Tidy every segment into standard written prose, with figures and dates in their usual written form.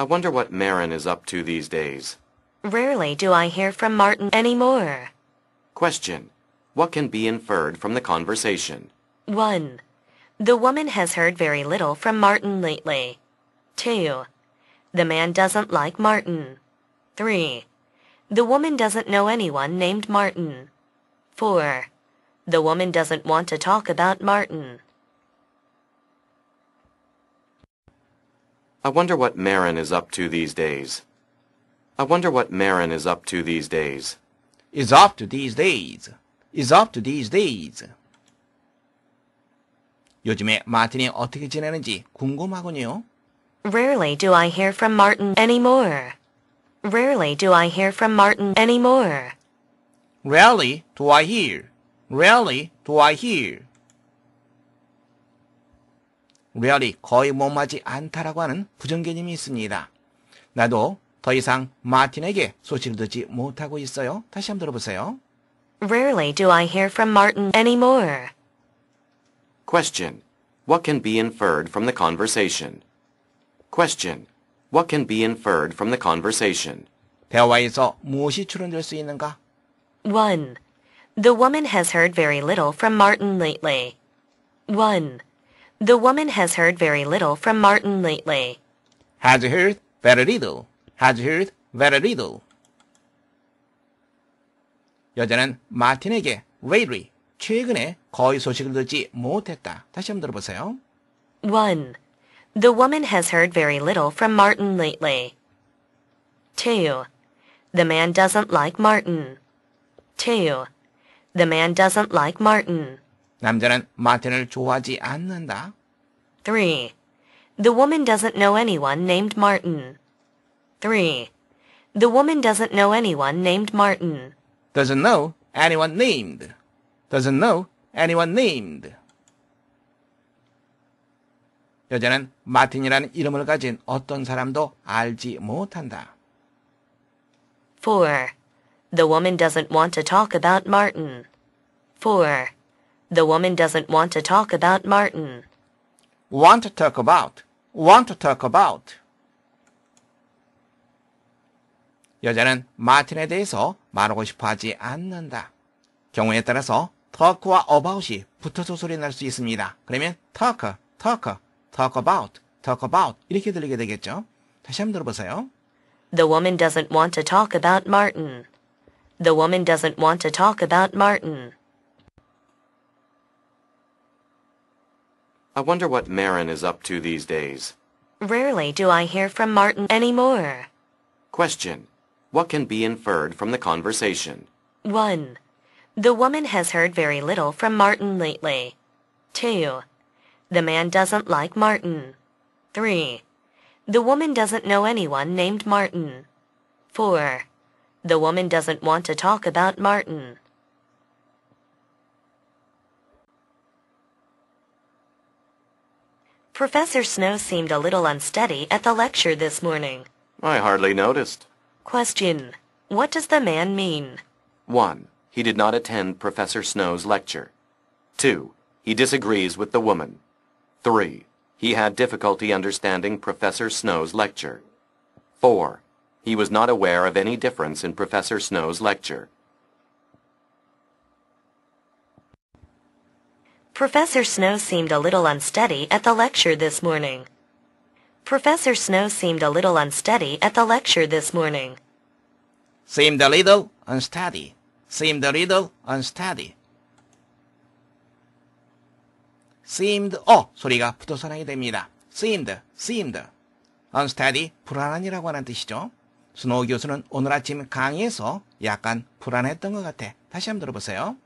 I wonder what Marin is up to these days. Rarely do I hear from Martin anymore. Question. What can be inferred from the conversation? 1. The woman has heard very little from Martin lately. 2. The man doesn't like Martin. 3. The woman doesn't know anyone named Martin. 4. The woman doesn't want to talk about Martin. I wonder what Marin is up to these days. I wonder what Marin is up to these days. is up to these days. is up to these days. 요즘에 마틴이 어떻게 지내는지 궁금하군요. Rarely do I hear from Martin anymore. Rarely do I hear from Martin anymore. Rarely do I hear. Rarely do I hear. rarely 거의 못마지 않다라고 하는 부정개념이 있습니다. 나도 더 이상 마틴에게 소식을 듣지 못하고 있어요. 다시 한번 들어보세요. Rarely do I hear from Martin anymore. Question. What can be inferred from the conversation? Question. What can be inferred from the conversation? 대화에서 무엇이 추론될 수 있는가? 1. The woman has heard very little from Martin lately. 1. The woman has heard very little from Martin lately. Has heard very little. Has heard very little. 여자는 마틴에게 lately, 최근에 거의 소식을 듣지 못했다. 다시 한번 들어보세요. 1. The woman has heard very little from Martin lately. 2. The man doesn't like Martin. 2. The man doesn't like Martin. 남자는 마틴을 좋아하지 않는다. 3. The woman doesn't know anyone named Martin. 3. The woman doesn't know anyone named Martin. Doesn't know anyone named. Doesn't know anyone named. 여자는 마틴이라는 이름을 가진 어떤 사람도 알지 못한다. 4. The woman doesn't want to talk about Martin. 4. The woman doesn't want to talk about Martin. Want to talk about. Want to talk about. 여자는 마틴에 대해서 말하고 싶어 하지 않는다. 경우에 따라서 talk와 about이 붙어서 소리 날 수 있습니다. 그러면 talk, talk, talk about 이렇게 들리게 되겠죠. 다시 한번 들어보세요. The woman doesn't want to talk about Martin. The woman doesn't want to talk about Martin. I wonder what Marin is up to these days. Rarely do I hear from Martin anymore. Question. What can be inferred from the conversation? 1. The woman has heard very little from Martin lately. 2. The man doesn't like Martin. 3. The woman doesn't know anyone named Martin. 4. The woman doesn't want to talk about Martin. Professor Snow seemed a little unsteady at the lecture this morning. I hardly noticed. Question. What does the man mean? 1. He did not attend Professor Snow's lecture. 2. He disagrees with the woman. 3. He had difficulty understanding Professor Snow's lecture. 4. He was not aware of any difference in Professor Snow's lecture. Professor Snow seemed a little unsteady at the lecture this morning. Professor Snow seemed a little unsteady at the lecture this morning. Seemed a little unsteady. Seemed a little unsteady. seemed 소리가 붙어서 나게 됩니다. seemed. unsteady, 불안한이라고 하는 뜻이죠. 스노우 교수는 오늘 아침 강의에서 약간 불안했던 것 같아. 다시 한번 들어보세요.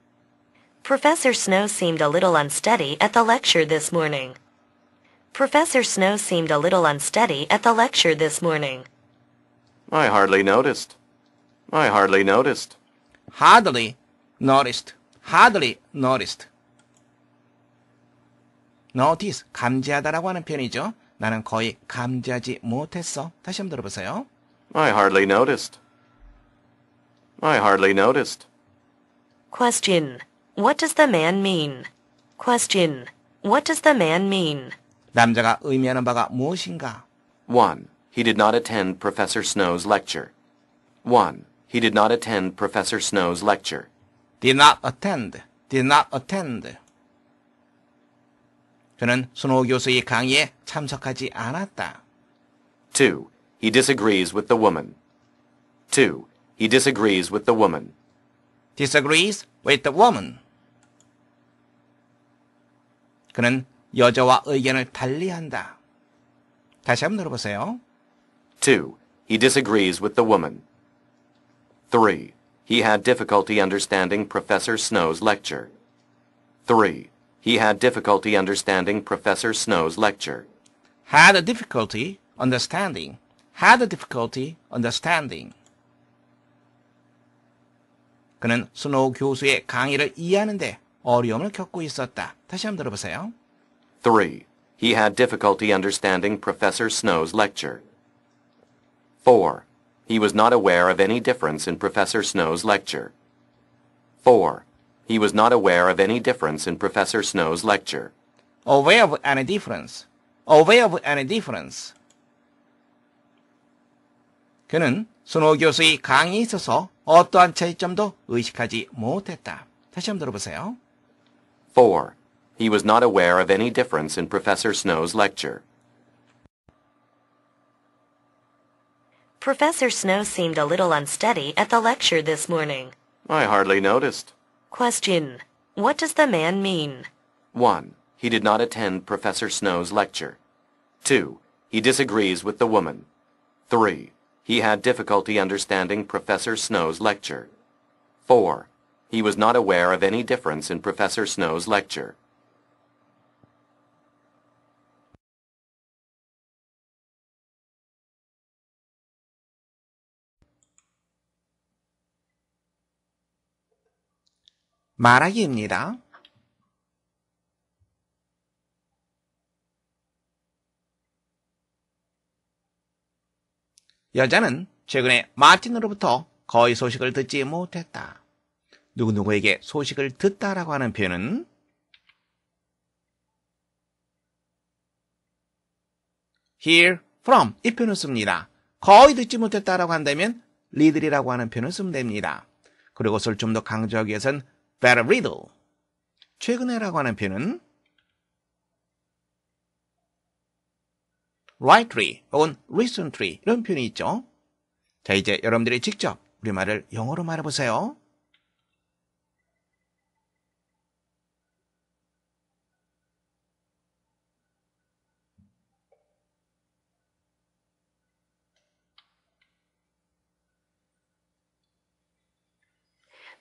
Professor Snow seemed a little unsteady at the lecture this morning. Professor Snow seemed a little unsteady at the lecture this morning. I hardly noticed. I hardly noticed. Hardly noticed. Hardly noticed. Notice, 감지하다라고 하는 표현이죠. 나는 거의 감지하지 못했어. 다시 한번 들어보세요. I hardly noticed. I hardly noticed. Question. What does the man mean? Question. What does the man mean? 남자가 의미하는 바가 무엇인가? 1. He did not attend Professor Snow's lecture. 1. He did not attend Professor Snow's lecture. did not attend, did not attend. 그는 스노우 교수의 강의에 참석하지 않았다. 2. He disagrees with the woman. 2. He disagrees with the woman. disagrees with the woman. 그는 여자와 의견을 달리한다. 다시 한번 들어보세요. 2. He disagrees with the woman. 3. He had difficulty understanding Professor Snow's lecture. 3. He had difficulty understanding Professor Snow's lecture. had difficulty understanding, had difficulty understanding. 그는 스노우 교수의 강의를 이해하는데 어려움을 겪고 있었다. 다시 한번 들어보세요. 3. He had difficulty understanding Professor Snow's lecture. 4. He was not aware of any difference in Professor Snow's lecture. 4. He was not aware of any difference in Professor Snow's lecture. aware of any difference, aware of any difference. 그는 스노우 교수의 강의에 있어서 어떠한 차이점도 의식하지 못했다. 다시 한번 들어보세요. 4. He was not aware of any difference in Professor Snow's lecture. Professor Snow seemed a little unsteady at the lecture this morning. I hardly noticed. Question. What does the man mean? 1. He did not attend Professor Snow's lecture. 2. He disagrees with the woman. 3. He had difficulty understanding Professor Snow's lecture. 4. He was not aware of any difference in Professor Snow's lecture. 말하기입니다. 여자는 최근에 마틴으로부터 거의 소식을 듣지 못했다. 누구누구에게 소식을 듣다라고 하는 표현은 hear from 이 표현을 씁니다. 거의 듣지 못했다라고 한다면 리들이라고 하는 표현을 쓰면 됩니다. 그리고 그것을 좀 더 강조하기 위해서는 very little. 최근에라고 하는 표현은 rightly 혹은 recently 이런 표현이 있죠. 자, 이제 여러분들이 직접 우리말을 영어로 말해보세요.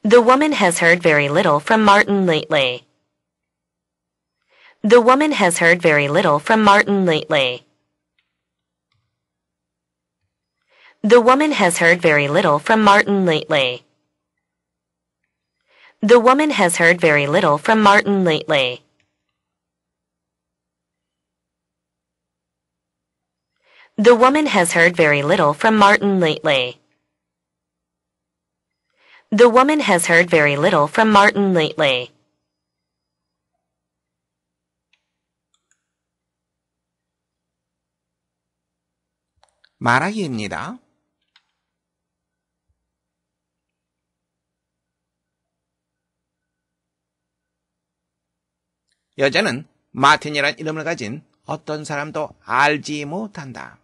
The woman has heard very little from Martin lately. The woman has heard very little from Martin lately. The woman has heard very little from Martin lately. The woman has heard very little from Martin lately. The woman has heard very little from Martin lately. The woman has heard very little from Martin lately. 말하기입니다. 여자는 마틴이란 이름을 가진 어떤 사람도 알지 못한다.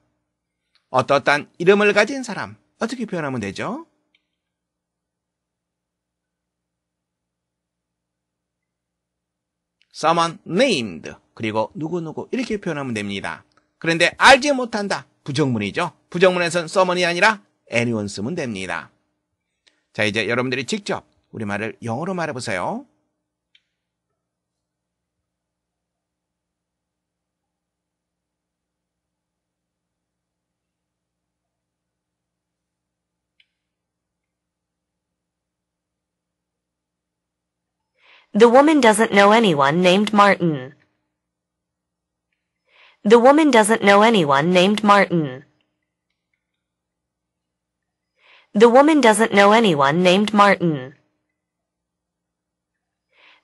어떠한 이름을 가진 사람, 어떻게 표현하면 되죠? someone named 그리고 누구누구 이렇게 표현하면 됩니다. 그런데 알지 못한다. 부정문이죠. 부정문에서는 someone이 아니라 anyone 쓰면 됩니다. 자, 이제 여러분들이 직접 우리말을 영어로 말해보세요. The woman doesn't know anyone named Martin. The woman doesn't know anyone named Martin. The woman doesn't know anyone named Martin.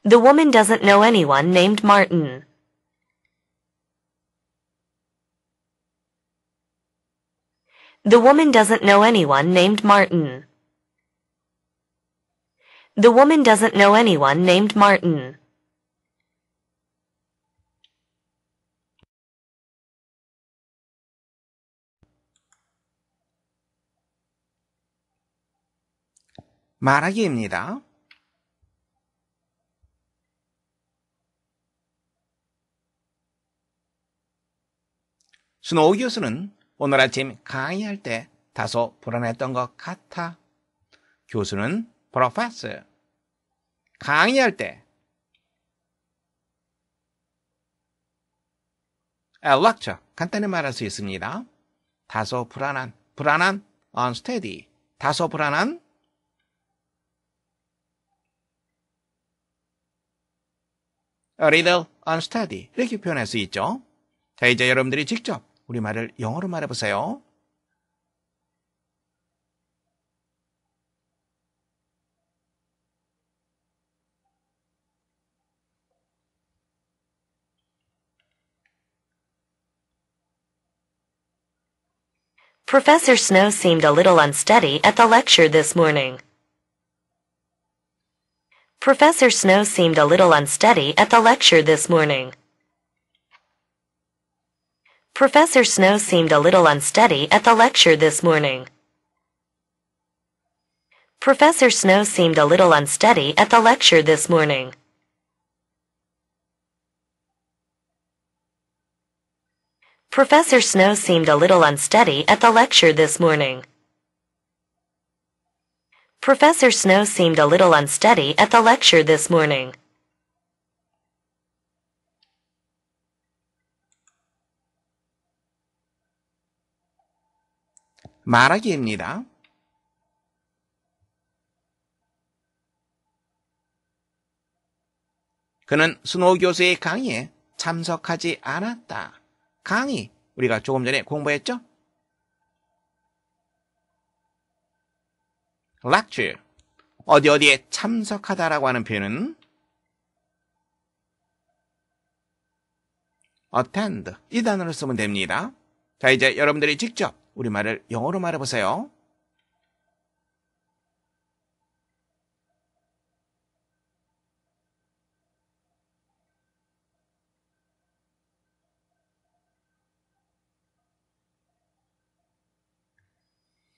The woman doesn't know anyone named Martin. The woman doesn't know anyone named Martin. The woman doesn't know anyone named Martin. 말하기입니다. 스노우 교수는 오늘 아침 강의할 때 다소 불안했던 것 같아. 교수는 professor. 강의할 때 a lecture 간단히 말할 수 있습니다. 다소 불안한, unsteady, 다소 불안한 a little unsteady 이렇게 표현할 수 있죠. 자, 이제 여러분들이 직접 우리말을 영어로 말해보세요. Professor Snow seemed a little unsteady at the lecture this morning. Professor Snow seemed a little unsteady at the lecture this morning. Professor Snow seemed a little unsteady at the lecture this morning. Professor Snow seemed a little unsteady at the lecture this morning. Professor Snow seemed a little unsteady at the lecture this morning. Professor Snow seemed a little unsteady at the lecture this morning. 말하기입니다. 그는 스노우 교수의 강의에 참석하지 않았다. 강의, 우리가 조금 전에 공부했죠? lecture, 어디에 참석하다라고 하는 표현은 attend, 이 단어를 쓰면 됩니다. 자, 이제 여러분들이 직접 우리말을 영어로 말해보세요.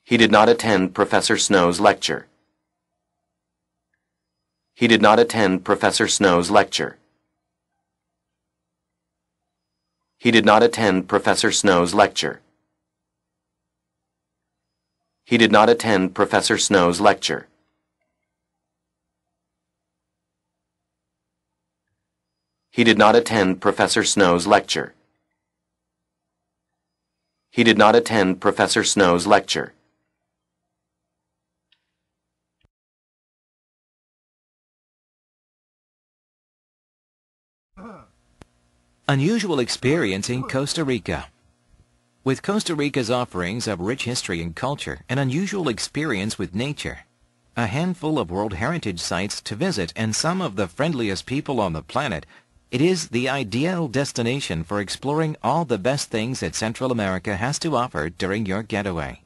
He did not attend Professor Snow's lecture. He did not attend Professor Snow's lecture. He did not attend Professor Snow's lecture. He did not attend Professor Snow's lecture. He did not attend Professor Snow's lecture. He did not attend Professor Snow's lecture. Unusual experience in Costa Rica. With Costa Rica's offerings of rich history and culture, an unusual experience with nature, a handful of World Heritage sites to visit, and some of the friendliest people on the planet, it is the ideal destination for exploring all the best things that Central America has to offer during your getaway.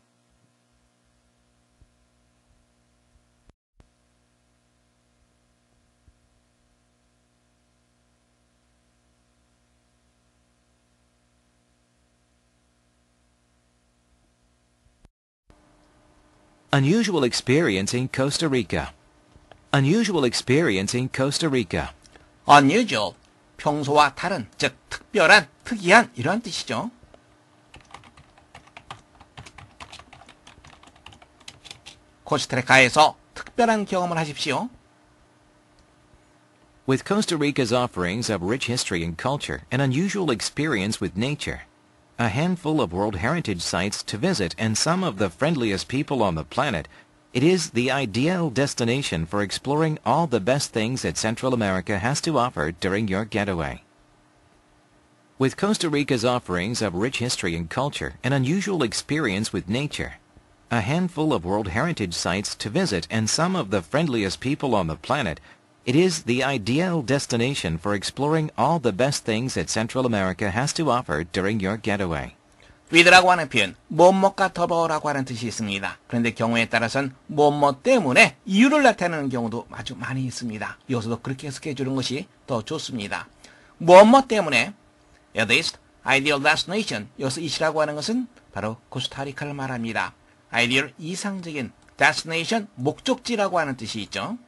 Unusual experience in Costa Rica. Unusual experience in Costa Rica. unusual, 평소와 다른, 즉 특별한, 특이한 이런 뜻이죠. 코스타리카에서 특별한 경험을 하십시오. With Costa Rica's offerings of rich history and culture, an unusual experience with nature, a handful of World Heritage sites to visit, and some of the friendliest people on the planet, it is the ideal destination for exploring all the best things that Central America has to offer during your getaway. With Costa Rica's offerings of rich history and culture, an unusual experience with nature, a handful of World Heritage sites to visit, and some of the friendliest people on the planet, it is the ideal destination for exploring all the best things that Central America has to offer during your getaway. with라고 하는 표현, 뭐뭐가 더불어라고 하는 뜻이 있습니다. 그런데 경우에 따라서는 뭐뭐 때문에 이유를 나타내는 경우도 아주 많이 있습니다. 여기서도 그렇게 해석해 주는 것이 더 좋습니다. 뭐뭐 때문에 at least ideal destination, 여기서 it이라고 하는 것은 바로 코스타리카를 말합니다. ideal, 이상적인, destination, 목적지라고 하는 뜻이 있죠.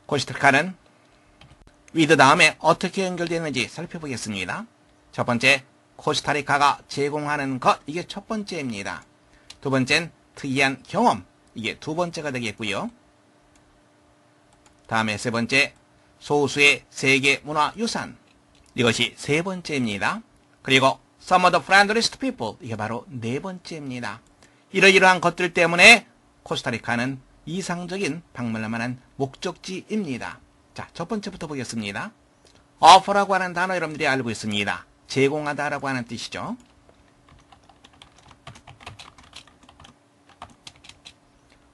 코스타리카는 with 다음에 어떻게 연결되어 있는지 살펴보겠습니다. 첫 번째, 코스타리카가 제공하는 것, 이게 첫 번째입니다. 두 번째는 특이한 경험, 이게 두 번째가 되겠고요. 다음에 세 번째, 소수의 세계 문화 유산, 이것이 세 번째입니다. 그리고 some of the friendliest people, 이게 바로 네 번째입니다. 이러이러한 것들 때문에 코스타리카는 이상적인 방문할 만한 목적지입니다. 자, 첫 번째부터 보겠습니다. offer라고 하는 단어 여러분들이 알고 있습니다. 제공하다라고 하는 뜻이죠.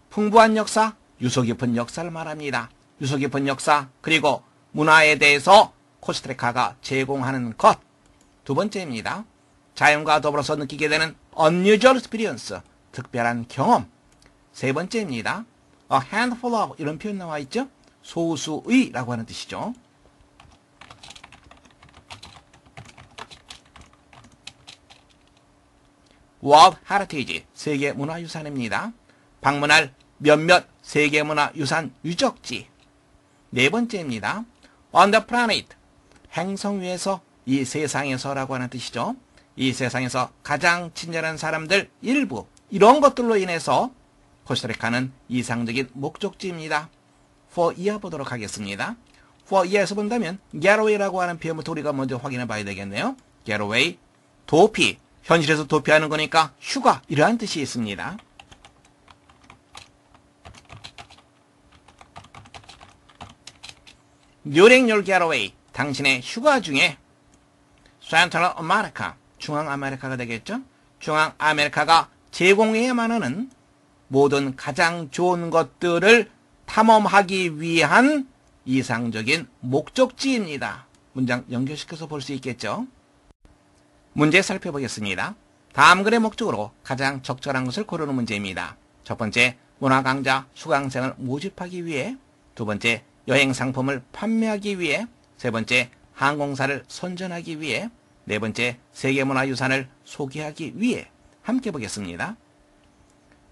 풍부한 역사, 유서 깊은 역사를 말합니다. 유서 깊은 역사, 그리고 문화에 대해서 코스타리카가 제공하는 것. 두 번째입니다. 자연과 더불어서 느끼게 되는 unusual experience, 특별한 경험. 세 번째입니다. a handful of, 이런 표현 나와 있죠? 소수의 라고 하는 뜻이죠. World Heritage, 세계문화유산입니다. 방문할 몇몇 세계문화유산 유적지. 네 번째입니다. On the planet, 행성 위에서, 이 세상에서라고 하는 뜻이죠. 이 세상에서 가장 친절한 사람들 일부, 이런 것들로 인해서 코스타리카는 이상적인 목적지입니다. for 이하 보도록 하겠습니다. for 이하에서 본다면 getaway라고 하는 표현부터 우리가 먼저 확인해 봐야 되겠네요. getaway, 도피, 현실에서 도피하는 거니까 휴가, 이러한 뜻이 있습니다. During your getaway, 당신의 휴가 중에 Central America, 중앙아메리카가 되겠죠? 중앙아메리카가 제공해야만 하는 모든 가장 좋은 것들을 탐험하기 위한 이상적인 목적지입니다. 문장 연결시켜서 볼 수 있겠죠? 문제 살펴보겠습니다. 다음 글의 목적으로 가장 적절한 것을 고르는 문제입니다. 첫 번째, 문화강좌 수강생을 모집하기 위해. 두 번째, 여행 상품을 판매하기 위해. 세 번째, 항공사를 선전하기 위해. 네 번째, 세계문화유산을 소개하기 위해. 함께 보겠습니다.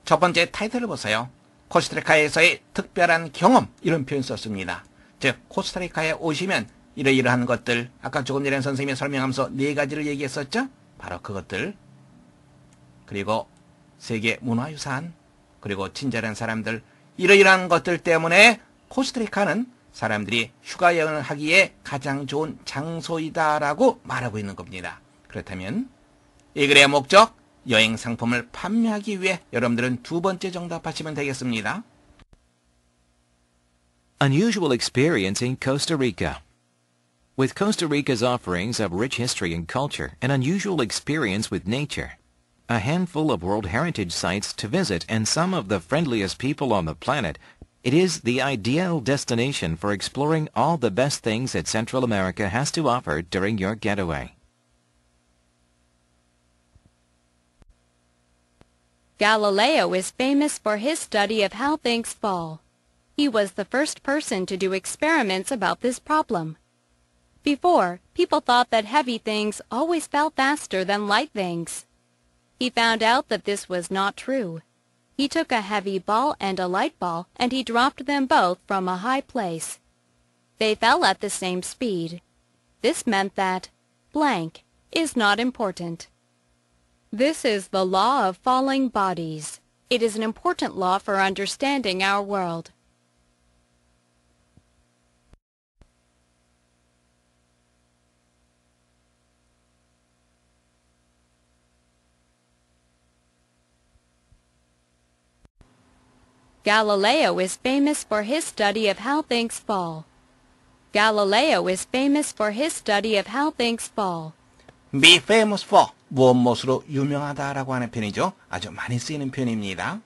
첫 번째 타이틀을 보세요. 코스타리카에서의 특별한 경험, 이런 표현 썼습니다. 즉 코스타리카에 오시면 이러이러한 것들, 아까 조금 전에 선생님이 설명하면서 네 가지를 얘기했었죠? 바로 그것들, 그리고 세계문화유산, 그리고 친절한 사람들, 이러이러한 것들 때문에 코스타리카는 사람들이 휴가 여행을 하기에 가장 좋은 장소이다라고 말하고 있는 겁니다. 그렇다면 이 글의 목적, 여행 상품을 판매하기 위해, 여러분들은 두 번째 정답하시면 되겠습니다. Unusual experience in Costa Rica. With Costa Rica's offerings of rich history and culture, an unusual experience with nature, a handful of World Heritage sites to visit, and some of the friendliest people on the planet, it is the ideal destination for exploring all the best things that Central America has to offer during your getaway. Galileo is famous for his study of how things fall. He was the first person to do experiments about this problem. Before, people thought that heavy things always fell faster than light things. He found out that this was not true. He took a heavy ball and a light ball, and he dropped them both from a high place. They fell at the same speed. This meant that blank is not important. This is the law of falling bodies. It is an important law for understanding our world. Galileo is famous for his study of how things fall. Galileo is famous for his study of how things fall. Be famous for, 무엇으로 유명하다라고 하는 표현이죠. 아주 많이 쓰이는 표현입니다.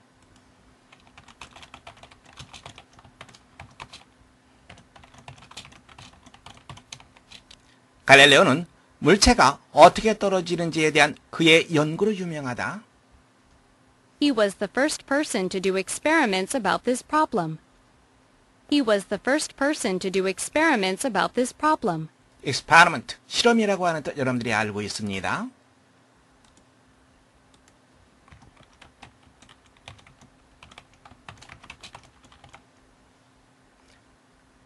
갈릴레오는 물체가 어떻게 떨어지는지에 대한 그의 연구로 유명하다. He was the first person to do experiments about this problem. He was the first person to do experiments about this problem. experiment, 실험이라고 하는 뜻 여러분들이 알고 있습니다.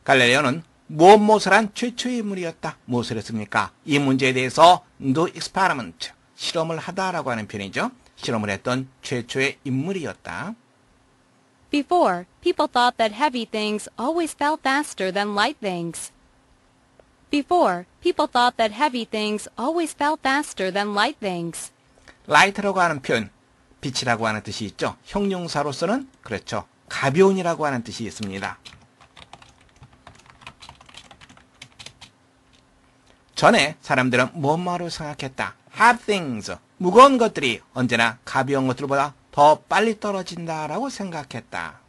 갈릴레오는 무엇을 한 최초의 인물이었다. 무엇을 했습니까? 이 문제에 대해서 do experiment, 실험을 하다라고 하는 표현이죠. 실험을 했던 최초의 인물이었다. Before, people thought that heavy things always fell faster than light things. Before, people thought that heavy things always fell faster than light things. light라고 하는 표현, 빛이라고 하는 뜻이 있죠. 형용사로서는 그렇죠. 가벼운이라고 하는 뜻이 있습니다. 전에 사람들은 뭐뭐로 생각했다. heavy things, 무거운 것들이 언제나 가벼운 것들보다 더 빨리 떨어진다라고 생각했다.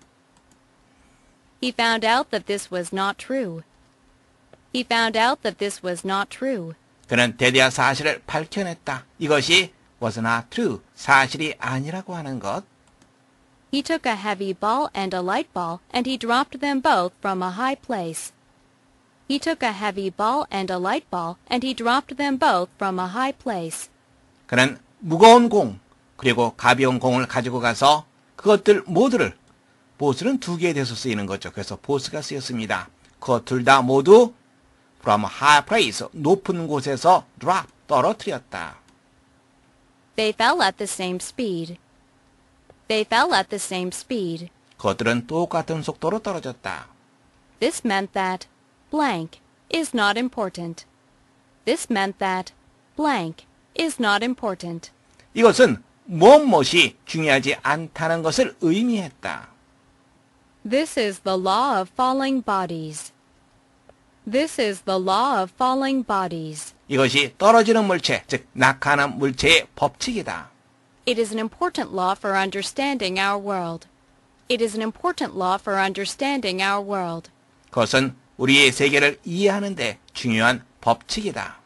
He found out that this was not true. He found out that this was not true. 그는 대대한 사실을 밝혀냈다. 이것이 was not true, 사실이 아니라고 하는 것. He took a heavy ball and a light ball, and he dropped them both from a high place. He took a heavy ball and a light ball, and he dropped them both from a high place. 그는 무거운 공, 그리고 가벼운 공을 가지고 가서 그것들 모두를, 보스는 두 개에 대해서 쓰이는 거죠. 그래서 보스가 쓰였습니다. 그것 둘 다 모두 from a high place, 높은 곳에서 drop, 떨어뜨렸다. They fell at the same speed. They fell at the same speed. 그것들은 똑같은 속도로 떨어졌다. This meant that blank is not important. This meant that blank is not important. 이것은 무엇이 중요하지 않다는 것을 의미했다. This is the law of falling bodies. This is the law of falling bodies. 이것이 떨어지는 물체, 즉 낙하하는 물체의 법칙이다. It is an important law for understanding our world. It is an important law for understanding our world. 그것은 우리의 세계를 이해하는 데 중요한 법칙이다.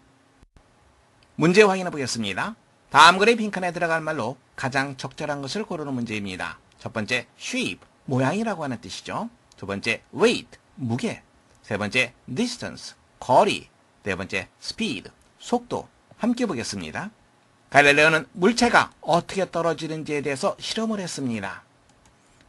문제 확인해 보겠습니다. 다음 글의 빈칸에 들어갈 말로 가장 적절한 것을 고르는 문제입니다. 첫 번째, shape, 모양이라고 하는 뜻이죠. 두 번째, weight, 무게. 세 번째, distance, 거리. 네 번째, speed, 속도. 함께 보겠습니다. 갈릴레오는 물체가 어떻게 떨어지는지에 대해서 실험을 했습니다.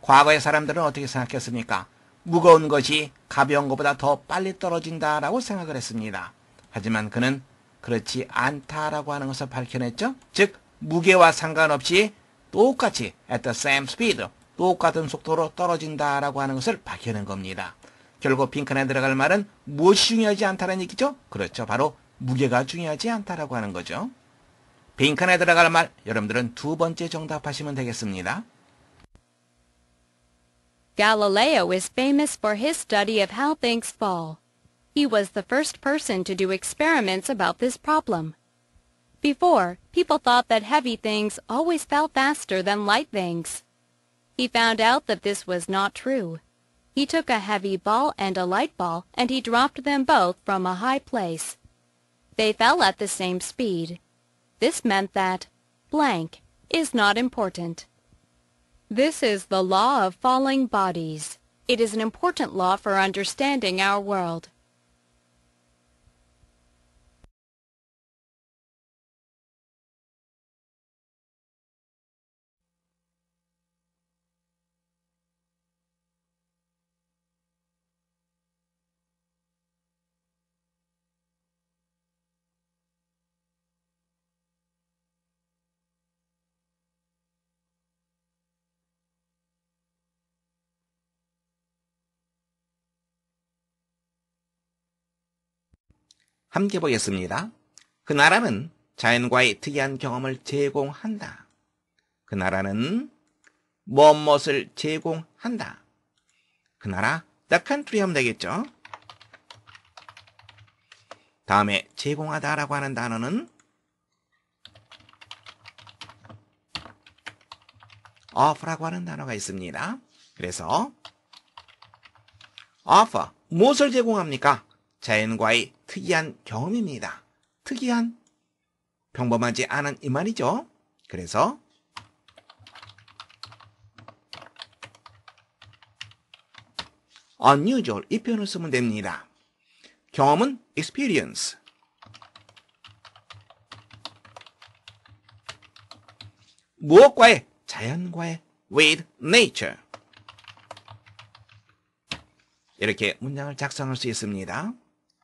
과거의 사람들은 어떻게 생각했습니까? 무거운 것이 가벼운 것보다 더 빨리 떨어진다라고 생각을 했습니다. 하지만 그는 그렇지 않다라고 하는 것을 밝혀냈죠. 즉 무게와 상관없이 똑같이 at the same speed, 똑같은 속도로 떨어진다라고 하는 것을 밝혀낸 겁니다. 결국 빈칸에 들어갈 말은 무엇이 중요하지 않다는 얘기죠? 그렇죠. 바로 무게가 중요하지 않다라고 하는 거죠. 빈칸에 들어갈 말 여러분들은 두 번째 정답하시면 되겠습니다. Galileo is famous for his study of how things fall. He was the first person to do experiments about this problem. Before, people thought that heavy things always fell faster than light things. He found out that this was not true. He took a heavy ball and a light ball, and he dropped them both from a high place. They fell at the same speed. This meant that blank is not important. This is the law of falling bodies. It is an important law for understanding our world. 함께 보겠습니다. 그 나라는 자연과의 특이한 경험을 제공한다. 그 나라는 무엇을 제공한다. 그 나라, the country 하면 되겠죠. 다음에 제공하다라고 하는 단어는 offer라고 하는 단어가 있습니다. 그래서 offer, 무엇을 제공합니까? 자연과의 특이한 경험입니다. 특이한, 평범하지 않은 이 말이죠. 그래서 unusual 이 표현을 쓰면 됩니다. 경험은 experience. 무엇과의? 자연과의 with nature. 이렇게 문장을 작성할 수 있습니다.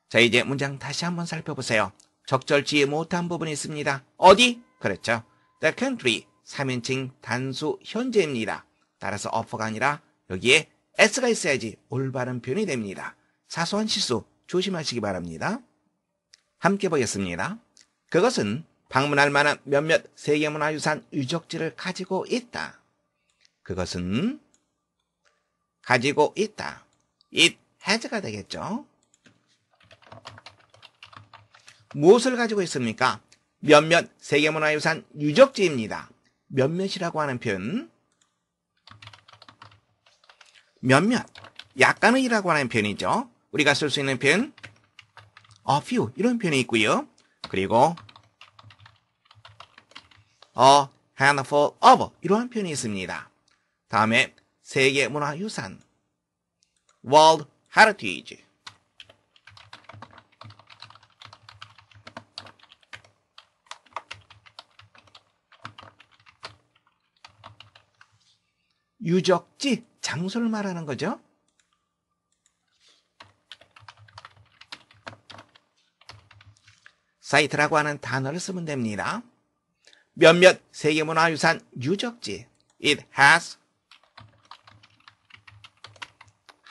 자, 이제 문장 다시 한번 살펴보세요. 적절치 못한 부분이 있습니다. 어디? 그렇죠. The country 3인칭 단수 현재입니다. 따라서 of가 아니라 여기에 s가 있어야지 올바른 표현이 됩니다. 사소한 실수 조심하시기 바랍니다. 함께 보겠습니다. 그것은 방문할 만한 몇몇 세계문화유산 유적지를 가지고 있다. 그것은 가지고 있다. It has가 되겠죠. 무엇을 가지고 있습니까? 몇몇 세계문화유산 유적지입니다. 몇몇이라고 하는 표현, 몇몇, 약간의라고 하는 표현이죠. 우리가 쓸 수 있는 표현 a few 이런 표현이 있고요. 그리고 a handful of 이러한 표현이 있습니다. 다음에 세계문화유산 World Heritage, 유적지, 장소를 말하는 거죠. 사이트라고 하는 단어를 쓰면 됩니다. 몇몇 세계문화유산 유적지 It has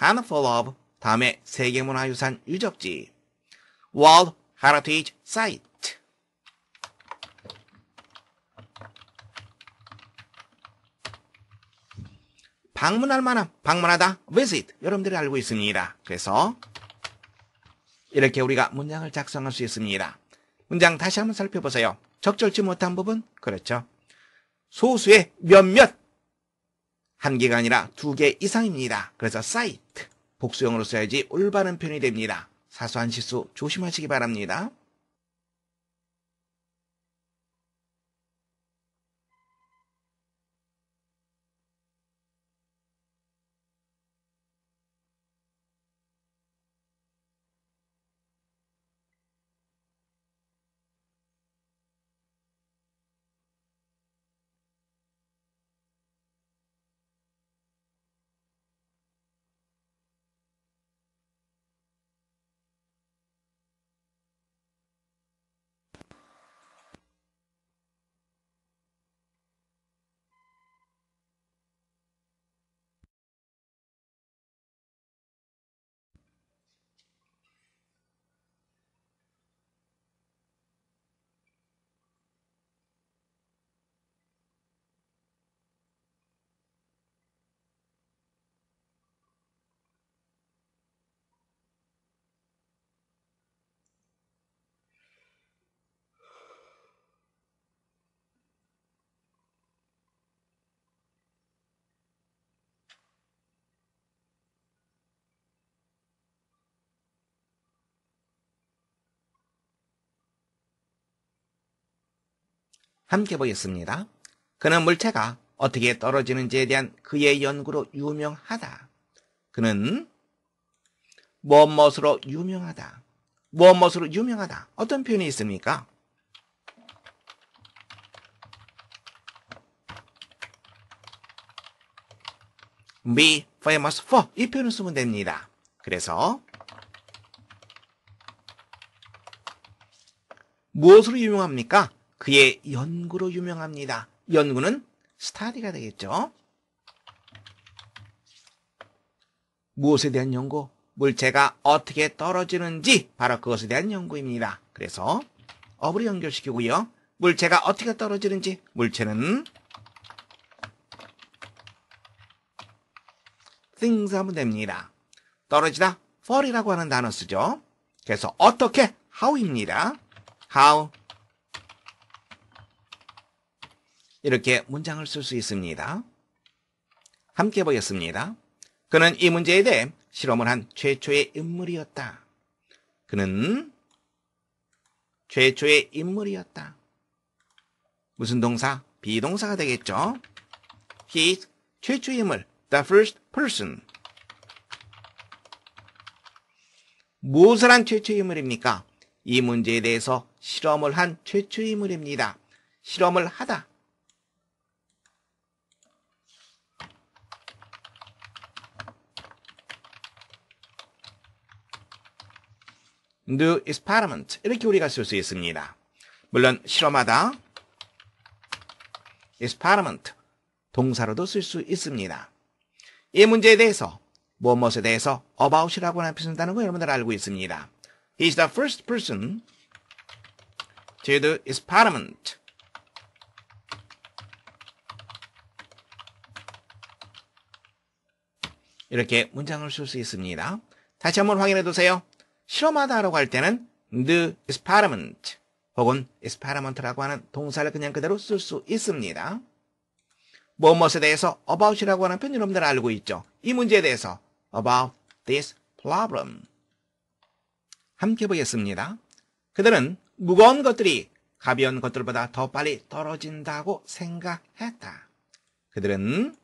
handful of 다음에 세계문화유산 유적지 World Heritage Site. 방문할 만한, 방문하다, visit 여러분들이 알고 있습니다. 그래서 이렇게 우리가 문장을 작성할 수 있습니다. 문장 다시 한번 살펴보세요. 적절치 못한 부분, 그렇죠. 소수의 몇몇, 한 개가 아니라 두 개 이상입니다. 그래서 site, 복수형으로 써야지 올바른 표현이 됩니다. 사소한 실수 조심하시기 바랍니다. 함께 보겠습니다. 그는 물체가 어떻게 떨어지는지에 대한 그의 연구로 유명하다. 그는 무엇으로 유명하다. 무엇으로 유명하다. 어떤 표현이 있습니까? be famous for 이 표현을 쓰면 됩니다. 그래서 무엇으로 유명합니까? 그의 연구로 유명합니다. 연구는 study가 되겠죠. 무엇에 대한 연구? 물체가 어떻게 떨어지는지 바로 그것에 대한 연구입니다. 그래서 업으로 연결시키고요. 물체가 어떻게 떨어지는지 물체는 things 하면 됩니다. 떨어지다 fall이라고 하는 단어 쓰죠. 그래서 어떻게 how입니다. how 이렇게 문장을 쓸 수 있습니다. 함께 보겠습니다. 그는 이 문제에 대해 실험을 한 최초의 인물이었다. 그는 최초의 인물이었다. 무슨 동사? 비동사가 되겠죠. He's 최초의 인물, the first person. 무엇을 한 최초의 인물입니까? 이 문제에 대해서 실험을 한 최초의 인물입니다. 실험을 하다. do experiment 이렇게 우리가 쓸 수 있습니다. 물론 실험하다, experiment 동사로도 쓸 수 있습니다. 이 문제에 대해서 무엇에 대해서 about이라고 하는 표현을 쓴다는 거 여러분들 알고 있습니다. He is the first person to do experiment. 이렇게 문장을 쓸 수 있습니다. 다시 한번 확인해 두세요. 실험하다라고 할 때는 do experiment 혹은 experiment라고 하는 동사를 그냥 그대로 쓸 수 있습니다. 무엇에 대해서 about이라고 하는 표현 여러분들 알고 있죠. 이 문제에 대해서 about this problem. 함께 보겠습니다. 그들은 무거운 것들이 가벼운 것들보다 더 빨리 떨어진다고 생각했다. 그들은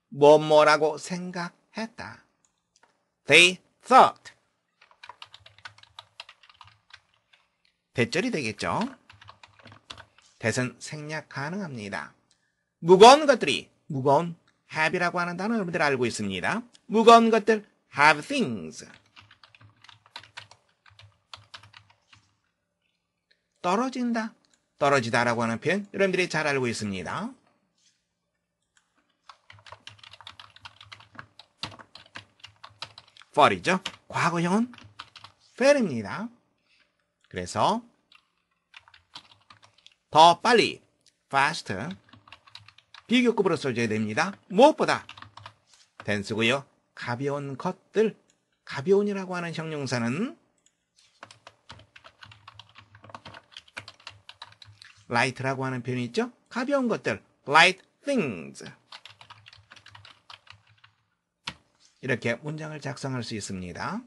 뭐라고 생각했다. They thought. 대절이 되겠죠. 대선 생략 가능합니다. 무거운 것들이, 무거운 have이라고 하는 단어 여러분들 알고 있습니다. 무거운 것들 have things. 떨어진다, 떨어지다라고 하는 표현 여러분들이 잘 알고 있습니다. fall이죠. 과거형은 fell입니다. 그래서 더 빨리 faster 비교급으로 써줘야 됩니다. 무엇보다 tense고요. 가벼운 것들, 가벼운이라고 하는 형용사는 light라고 하는 표현이 있죠. 가벼운 것들, light things. 이렇게 문장을 작성할 수 있습니다.